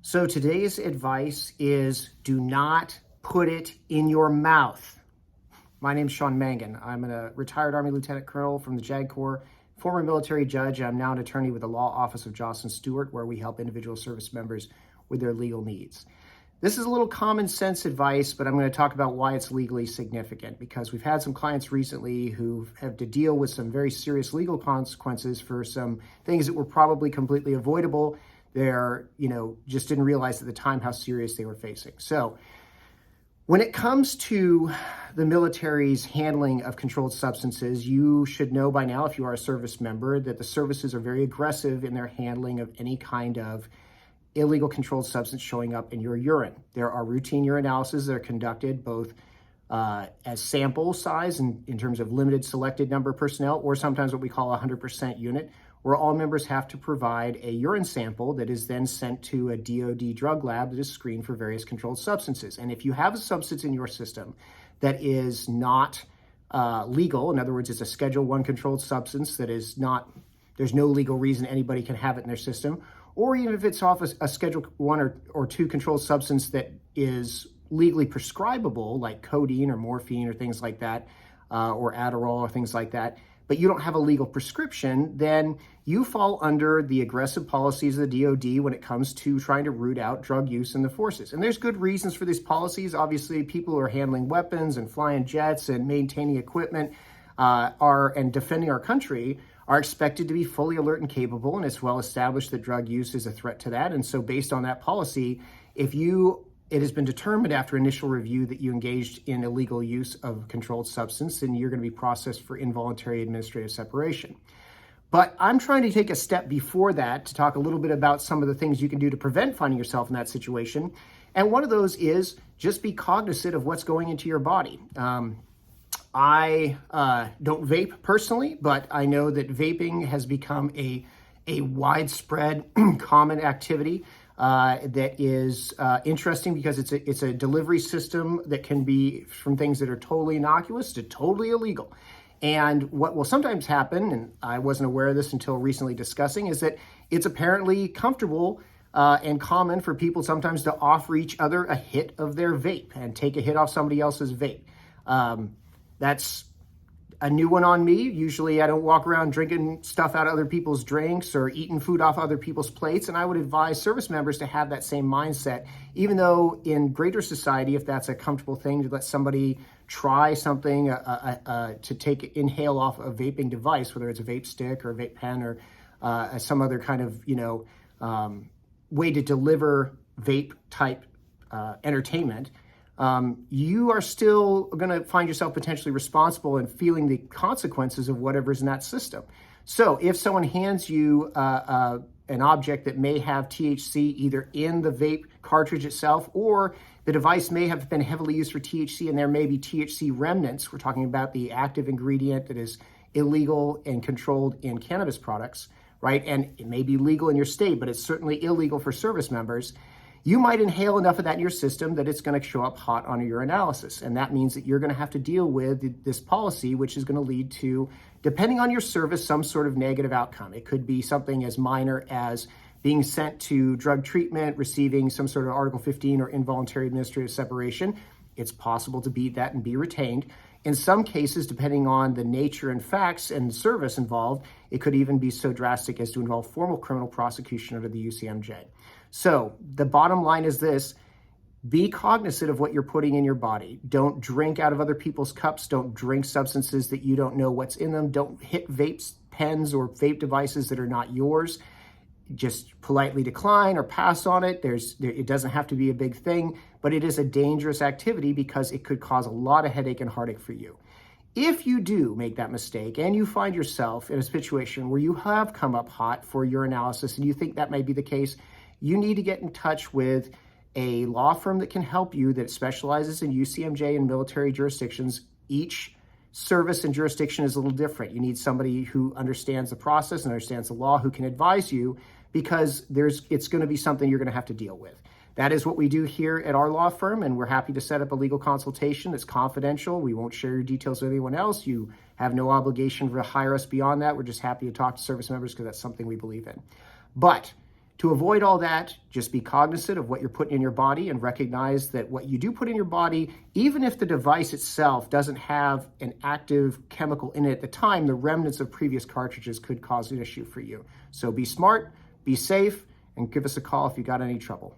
So today's advice is do not put it in your mouth. My name's Sean Mangan. I'm a retired Army Lieutenant Colonel from the Jag Corps, former military judge. I'm now an attorney with the law office of Jocelyn, Stewart, where we help individual service members with their legal needs. This is a little common sense advice, but I'm going to talk about why it's legally significant, because we've had some clients recently who have to deal with some very serious legal consequences for some things that were probably completely avoidable. They're, just didn't realize at the time how serious they were facing. So when it comes to the military's handling of controlled substances, you should know by now, if you are a service member, that the services are very aggressive in their handling of any kind of illegal controlled substance showing up in your urine. There are routine urinalyses that are conducted both as sample size in terms of limited selected number of personnel, or sometimes what we call a 100% unit, where all members have to provide a urine sample that is then sent to a DoD drug lab that is screened for various controlled substances. And if you have a substance in your system that is not legal, in other words, it's a Schedule I controlled substance that is not, there's no legal reason anybody can have it in their system, or even if it's off a Schedule I or II controlled substance that is legally prescribable, like codeine or morphine or things like that, or Adderall or things like that, but you don't have a legal prescription, then you fall under the aggressive policies of the DoD when it comes to trying to root out drug use in the forces. And there's good reasons for these policies. Obviously, people who are handling weapons and flying jets and maintaining equipment and defending our country are expected to be fully alert and capable, and it's well established that drug use is a threat to that. And so based on that policy, it has been determined after initial review that you engaged in illegal use of a controlled substance, then you're going to be processed for involuntary administrative separation. But I'm trying to take a step before that to talk a little bit about some of the things you can do to prevent finding yourself in that situation. And one of those is just be cognizant of what's going into your body. I don't vape personally, but I know that vaping has become a widespread common activity that is interesting because it's a delivery system that can be from things that are totally innocuous to totally illegal. And what will sometimes happen, and I wasn't aware of this until recently discussing, is that it's apparently comfortable and common for people sometimes to offer each other a hit of their vape and take a hit off somebody else's vape. That's a new one on me. Usually I don't walk around drinking stuff out of other people's drinks or eating food off other people's plates. And I would advise service members to have that same mindset, even though in greater society, if that's a comfortable thing to let somebody try something to inhale off a vaping device, whether it's a vape stick or a vape pen or some other kind of, way to deliver vape type entertainment, you are still going to find yourself potentially responsible and feeling the consequences of whatever's in that system. So if someone hands you an object that may have THC either in the vape cartridge itself, or the device may have been heavily used for THC and there may be THC remnants, we're talking about the active ingredient that is illegal and controlled in cannabis products, right? And it may be legal in your state, but it's certainly illegal for service members. You might inhale enough of that in your system that it's going to show up hot on your urinalysis. And that means that you're going to have to deal with this policy, which is going to lead to, depending on your service, some sort of negative outcome. It could be something as minor as being sent to drug treatment, receiving some sort of Article 15 or involuntary administrative separation. It's possible to beat that and be retained. In some cases, depending on the nature and facts and service involved, it could even be so drastic as to involve formal criminal prosecution under the UCMJ. So the bottom line is this: be cognizant of what you're putting in your body. Don't drink out of other people's cups. Don't drink substances that you don't know what's in them. Don't hit vape pens or vape devices that are not yours. Just politely decline or pass on it. It doesn't have to be a big thing, but it is a dangerous activity because it could cause a lot of headache and heartache for you. If you do make that mistake and you find yourself in a situation where you have come up hot for urinalysis and you think that may be the case, you need to get in touch with a law firm that can help you, that specializes in UCMJ and military jurisdictions. Each service and jurisdiction is a little different. You need somebody who understands the process and understands the law, who can advise you, because it's going to be something you're going to have to deal with. That is what we do here at our law firm, and we're happy to set up a legal consultation that's confidential. We won't share your details with anyone else. You have no obligation to hire us beyond that. We're just happy to talk to service members because that's something we believe in. But To avoid all that, just be cognizant of what you're putting in your body and recognize that what you do put in your body, even if the device itself doesn't have an active chemical in it at the time, the remnants of previous cartridges could cause an issue for you. So be smart, be safe, and give us a call if you got any trouble.